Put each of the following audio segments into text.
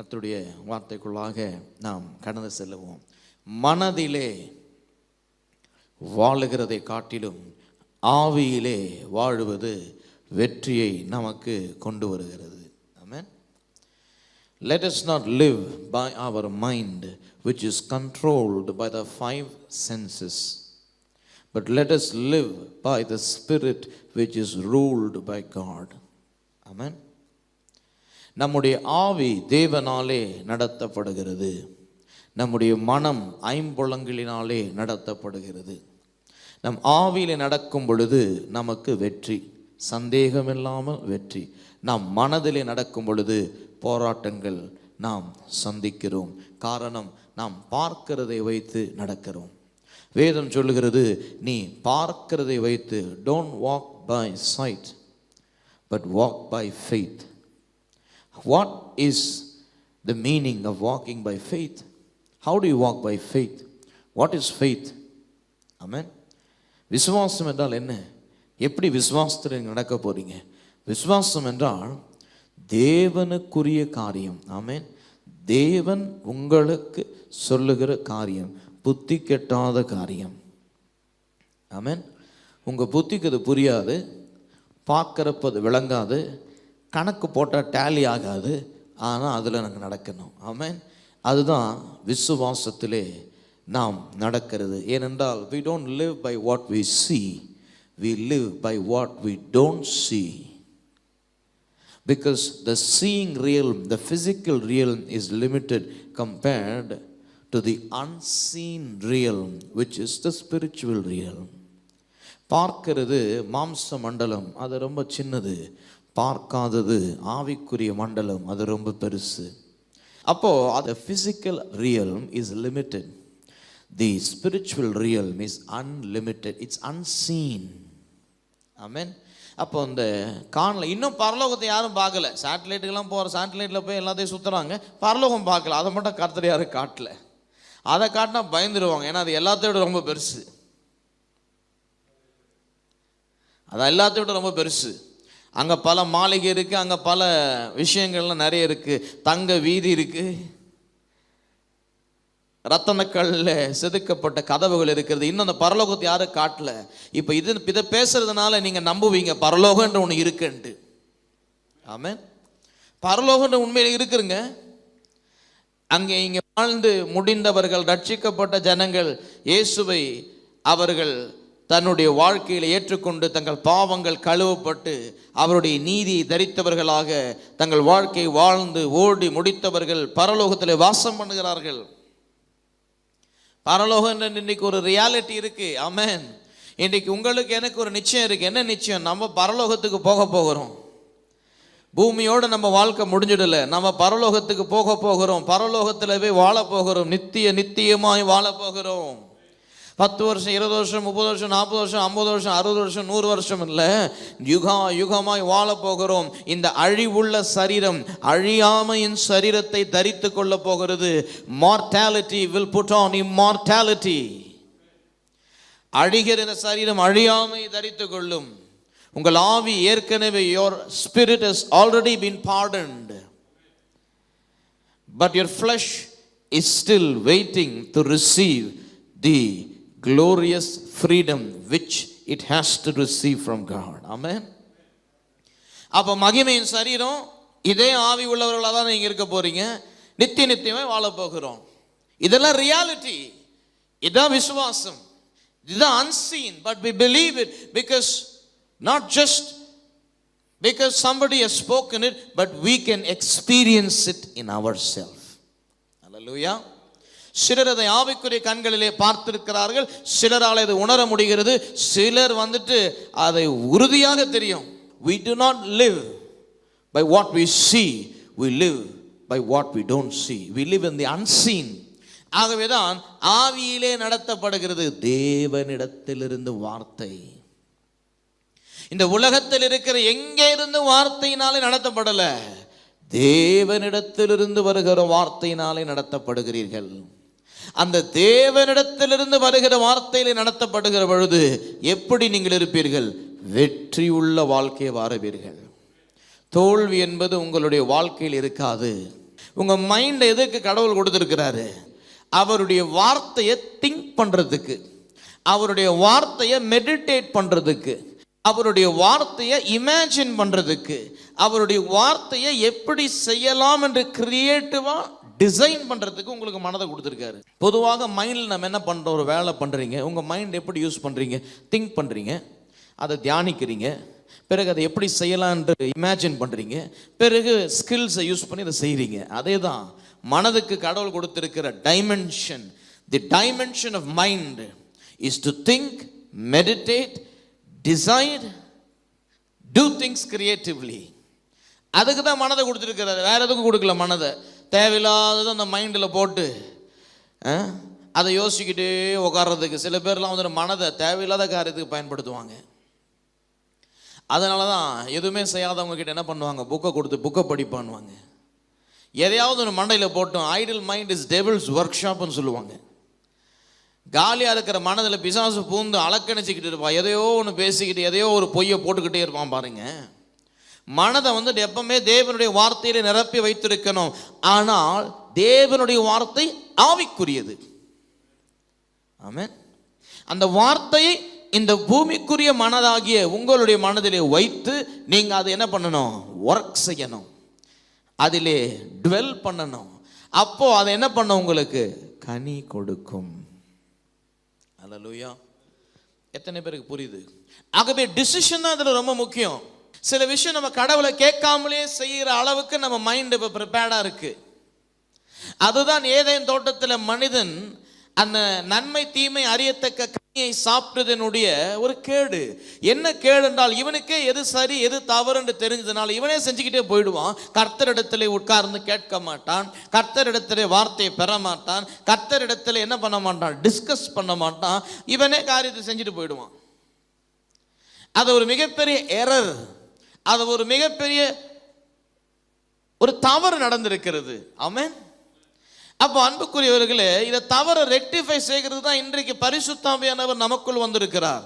கர்த்தருடைய வார்த்தைக்குள்ளாக நாம் கடந்து செல்லுவோம். மனதிலே வாழுகிறதை காட்டிலும் ஆவியிலே வாழுவது வெற்றியை நமக்கு கொண்டு வருகிறது. ஆமென். Let us not live by our mind, which is controlled by the five senses, but let us live by the Spirit, which is ruled by God. Amen. நம்முடைய ஆவி தேவனாலே நடத்தப்படுகிறது. நம்முடைய மனம் ஐம்புலங்களினாலே நடத்தப்படுகிறது. நம் ஆவியிலே நடக்கும் பொழுது நமக்கு வெற்றி, சந்தேகமில்லாமல் வெற்றி. நாம் மனதிலே நடக்கும் பொழுது போராட்டங்கள் நாம் சந்திக்கிறோம். காரணம், நாம் பார்க்கிறதை வைத்து நடக்கிறோம். வேதம் சொல்லுகிறது, நீ பார்க்கிறதை வைத்து, don't walk by sight but walk by faith. What is the meaning of walking by faith? How do you walk by faith? What is faith? Amen. விசுவாசம் என்றால் என்ன? எப்படி விசுவாசத்தில் நடக்க போறீங்க? விசுவாசம் என்றால் தேவனுக்குரிய காரியம். ஆமென். தேவன் உங்களுக்கு சொல்லுகிற காரியம், புத்தி கெட்டாத காரியம். ஆமென். உங்கள் புத்திக்கு அது புரியாது, பார்க்குறப்ப அது விளங்காது, கணக்கு போட்டால் டேலி ஆகாது, ஆனால் அதில் நாங்கள் நடக்கணும். ஆமென். அதுதான் விசுவாசத்திலே நாம் நடக்கிறது. ஏனென்றால் we don't live by what we see, we live by what we don't see. Because the seeing realm, the physical realm is limited compared to the unseen realm, which is the spiritual realm. பார்க்கிறது மாம்ச மண்டலம், அது ரொம்ப சின்னது. பார்க்காதது ஆவிக்குரிய மண்டலம், அது ரொம்ப பெருசு. அப்போ the physical realm is limited, the spiritual realm is unlimited, it's unseen. Amen. அப்போ இந்த காணல, இன்னும் பரலோகத்தை யாரும் பார்க்கல. சேட்டலைட்டுக்கெல்லாம் போகிற, சேட்டலைட்டில் போய் எல்லாத்தையும் சுற்றுறாங்க, பரலோகம் பார்க்கல. அதை மட்டும் கர்த்தர் யாரும் காட்டல. அதை காட்டினா பயந்துருவாங்க, ஏன்னா அது எல்லாத்தையோட ரொம்ப பெருசு. அது எல்லாத்தையோட ரொம்ப பெருசு. அங்கே பல மாளிகை இருக்குது, அங்கே பல விஷயங்கள்லாம் நிறைய இருக்குது. தங்க வீதி இருக்குது, ரத்தனக்கல்ல செதுக்கப்பட்ட கதவுகள் இருக்கிறது. இன்னும் அந்த பரலோகத்தை யாரும் காட்டல. இப்போ இதை பேசுறதுனால நீங்கள் நம்புவீங்க பரலோகன்ற ஒன்று இருக்குன்ட்டு. ஆமென். பரலோகன்ற உண்மையில் இருக்குங்க. அங்கே இங்கே வாழ்ந்து முடிந்தவர்கள், ரட்சிக்கப்பட்ட ஜனங்கள், இயேசுவை அவர்கள் தன்னுடைய வாழ்க்கையில் ஏற்றுக்கொண்டு தங்கள் பாவங்கள் கழுவப்பட்டு அவருடைய நீதியை தரித்தவர்களாக தங்கள் வாழ்க்கையை வாழ்ந்து ஓடி முடித்தவர்கள் பரலோகத்தில் வாசம் பண்ணுகிறார்கள். பரலோகம் இன்னைக்கு ஒரு ரியாலிட்டி இருக்கு. ஆமென். இன்னைக்கு உங்களுக்கு எனக்கு ஒரு நிச்சயம் இருக்கு. என்ன நிச்சயம்? நம்ம பரலோகத்துக்கு போக போகிறோம். பூமியோடு நம்ம வாழ்க்கை முடிஞ்சிடல, நம்ம பரலோகத்துக்கு போக போகிறோம். பரலோகத்தில் போய் வாழ போகிறோம். நித்தியமாய் வாழ போகிறோம். 10 வருஷம், 20 வருஷம், 30 வருஷம், 40 வருஷம், 50 வருஷம், 60 வருஷம், 100 வருஷம் இல்லை, யுகமாய் வாழ போகிறோம். இந்த அழிவுள்ள சரீரம் அழியாமையின் சரீரத்தை தரித்து கொள்ள போகிறது. Mortality will put on immortality. அழிகிற இந்த சரீரம் அழியாமை தரித்து கொள்ளும். உங்கள் ஆவி ஏற்கனவே, your spirit has already been pardoned, but your flesh is still waiting to receive the glorious freedom which it has to receive from God. Amen. அப்போ மகிமையின் சரீரம், இதே ஆவி உள்ளவர்களாக தான் நீங்கள் இருக்க போறீங்க. நித்தியமாய் வாழ போகிறோம். இதெல்லாம் ரியாலிட்டி. இதான் விசுவாசம். இதுதான் unseen, but we believe it because not just because somebody has spoken it, but we can experience it in ourselves. Hallelujah. சிலர் அதை ஆவிக்குரிய கண்களிலே பார்த்திருக்கிறார்கள், சிலரால் அதை உணர முடிகிறது, சிலர் அதை உறுதியாக தெரியும். We do not live by what we see, we live by what we don't see. We live in the unseen. ஆகவேதான் ஆவியிலே நடத்தப்படுகிறது. தேவனிடத்திலிருந்து வார்த்தை. இந்த உலகத்தில் இருக்கிற எங்கே இருந்து வார்த்தையினாலே நடத்தப்படல, தேவனிடத்திலிருந்து வருகிற வார்த்தையினாலே நடத்தப்படுகிறீர்கள். அந்த தேவனிடத்திலிருந்து வருகிற வார்த்தையிலே நடத்தப்படுகிற பொழுது எப்படி நீங்கள் இருப்பீர்கள்? வெற்றி உள்ள வாழ்க்கையை வாழுவீர்கள். தோல்வி என்பது உங்களுடைய வாழ்க்கையில் இருக்காது. உங்கள் மைண்டை எதுக்கு கடவுள் கொடுத்துருக்கிறாரு? அவருடைய வார்த்தையை திங்க் பண்ணுறதுக்கு, அவருடைய வார்த்தையை மெடிடேட் பண்ணுறதுக்கு, அவருடைய வார்த்தையை இமேஜின் பண்ணுறதுக்கு, அவருடைய வார்த்தையை எப்படி செய்யலாம் என்று கிரியேட்டிவாக டிசைன் பண்ணுறதுக்கு உங்களுக்கு மனதை கொடுத்துருக்காரு. பொதுவாக மைண்டில் நம்ம என்ன பண்ணுறோம்? ஒரு வேலை பண்ணுறீங்க, உங்கள் மைண்ட் எப்படி யூஸ் பண்ணுறீங்க? திங்க் பண்ணுறீங்க, அதை தியானிக்கிறீங்க, பிறகு அதை எப்படி செய்யலான்ட்டு இமேஜின் பண்ணுறீங்க, பிறகு ஸ்கில்ஸை யூஸ் பண்ணி அதை செய்கிறீங்க. அதே தான் மனதுக்கு கடவுள் கொடுத்திருக்கிற dimension. The dimension of mind is to think, meditate, decide, do things creatively. அதுக்கு தான் மனதை கொடுத்துருக்கிறாரு, வேற எதுக்கும் கொடுக்கல. மனதை தேவையில்லாதது அந்த மைண்டில் போட்டு அதை யோசிக்கிட்டே உட்கார்றதுக்கு சில பேர்லாம் வந்து மனதை தேவையில்லாத காரியத்துக்கு பயன்படுத்துவாங்க. அதனால தான் எதுவுமே செய்யாதவங்க கிட்ட என்ன பண்ணுவாங்க? புக்கை கொடுத்து புக்கை படிப்பான்வாங்க. எதையாவது ஒரு மண்டையில் போட்டோம். ஐடில் மைண்ட் இஸ் டெவில்ஸ் ஒர்க் ஷாப்னு சொல்லுவாங்க. காலியாக இருக்கிற மனதில் பிசாசு பூந்து அலக்கணிச்சிக்கிட்டு இருப்பான். எதையோ ஒன்று பேசிக்கிட்டு எதையோ ஒரு பொய்யை போட்டுக்கிட்டே இருப்பான். பாருங்க, மனதை வந்து எப்பவுமே தேவனுடைய வார்த்தையில நிரப்பி வைத்திருக்கணும். ஆனால் தேவனுடைய வார்த்தை ஆவிக்குரியது. ஆமென். அந்த வார்த்தையை இந்த பூமிக்குரிய மனதாகிய உங்களுடைய மனதிலே வைத்து நீங்க அதை என்ன பண்ணணும்? ஒர்க் செய்யணும், அதிலே டுவெல் பண்ணணும். அப்போ அதை என்ன பண்ண? உங்களுக்கு கனி கொடுக்கும். அல்லேலூயா. எத்தனை பேருக்கு புரியுது? ஆகவே டிசிஷன் தான் அதில் ரொம்ப முக்கியம். சில விஷயம் நம்ம கடவுளை கேட்காமலே செய்கிற அளவுக்கு நம்ம மைண்ட் இப்போ ப்ரிப்பேர்டாக இருக்கு. அதுதான் ஏதேன் தோட்டத்தில் மனிதன் அந்த நன்மை தீமை அறியத்தக்க கனியை சாப்பிட்டதனுடைய ஒரு கேடு. என்ன கேடு என்றால், இவனுக்கே எது சரி எது தவறு என்று தெரிஞ்சதுனால இவனே செஞ்சுக்கிட்டே போயிடுவான். கர்த்தரிடத்தில் உட்கார்ந்து கேட்க மாட்டான், கர்த்தரிடத்தில் வார்த்தையை பெற மாட்டான், கர்த்தரிடத்தில் என்ன பண்ண மாட்டான்? டிஸ்கஸ் பண்ண மாட்டான். இவனே காரியத்தை செஞ்சுட்டு போயிடுவான். அது ஒரு மிகப்பெரிய எரர், அது ஒரு மிகப்பெரிய ஒரு தவறு நடந்திருக்கிறது. ஆமென். அப்போ அன்புக்குரியவர்களே, இதை தவற ரெக்டிஃபை செய்கிறது தான் இன்றைக்கு பரிசுத்த ஆவியானவர் நமக்குள் வந்திருக்கிறார்.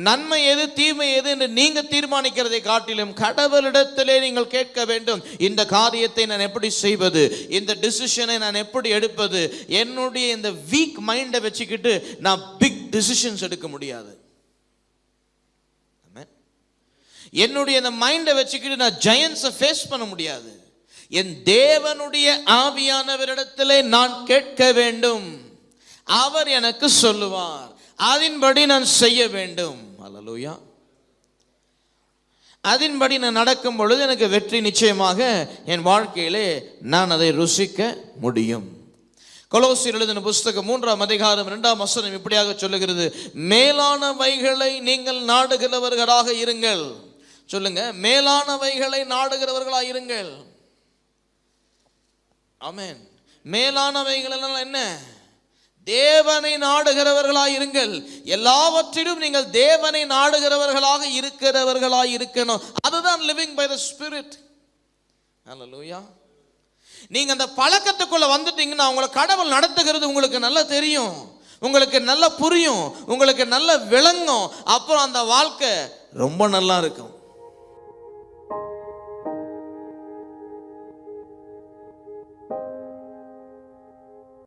நன்மை எது தீமை எது என்று நீங்க தீர்மானிக்கிறதை காட்டிலும் கடவுளிடத்திலே நீங்கள் கேட்க வேண்டும். இந்த காரியத்தை நான் எப்படி செய்வது, இந்த டிசிஷனை நான் எப்படி எடுப்பது. என்னுடைய இந்த வீக் மைண்டை வச்சுக்கிட்டு நான் பிக் டிசிஷன்ஸ் எடுக்க முடியாது. என்னுடைய இந்த மைண்டை வச்சுக்கிட்டு நான் ஜெயன்ஸை ஃபேஸ் பண்ண முடியாது. என் தேவனுடைய ஆவியானவரிடத்திலே நான் கேட்க வேண்டும். அவர் எனக்கு சொல்லுவார், அதன்படி நான் செய்ய வேண்டும். அல்லேலூயா. அதன்படி நான் நடக்கும் பொழுது எனக்கு வெற்றி நிச்சயமாக என் வாழ்க்கையிலே நான் அதை ருசிக்க முடியும். கொலோசியர் எழுதின புஸ்தகம் 3ஆம் அதிகாரம் 2ஆம் வசனம் இப்படியாக சொல்லுகிறது, மேலானவைகளை நீங்கள் நாடுகிறவர்களாக இருங்கள். சொல்லுங்க, மேலானவைகளை நாடுகிறவர்களாக இருங்கள். ஆமென். மேலானவைகள் என்ன? தேவனை நாடுகிறவர்களாக இருங்கள். எல்லாவற்றிலும் நீங்கள் தேவனை நாடுகிறவர்களாக இருக்கிறவர்களாக இருக்கணும். அதுதான் லிவிங் பை த ஸ்பிரிட். ஹல்லேலூயா. நீங்க அந்த பழக்கத்துக்குள்ள வந்துட்டீங்கன்னா உங்களை கடவுள் நடத்துகிறது உங்களுக்கு நல்லா தெரியும், உங்களுக்கு நல்லா புரியும், உங்களுக்கு நல்லா விளங்கும். அப்புறம் அந்த வாழ்க்கை ரொம்ப நல்லா இருக்கும்.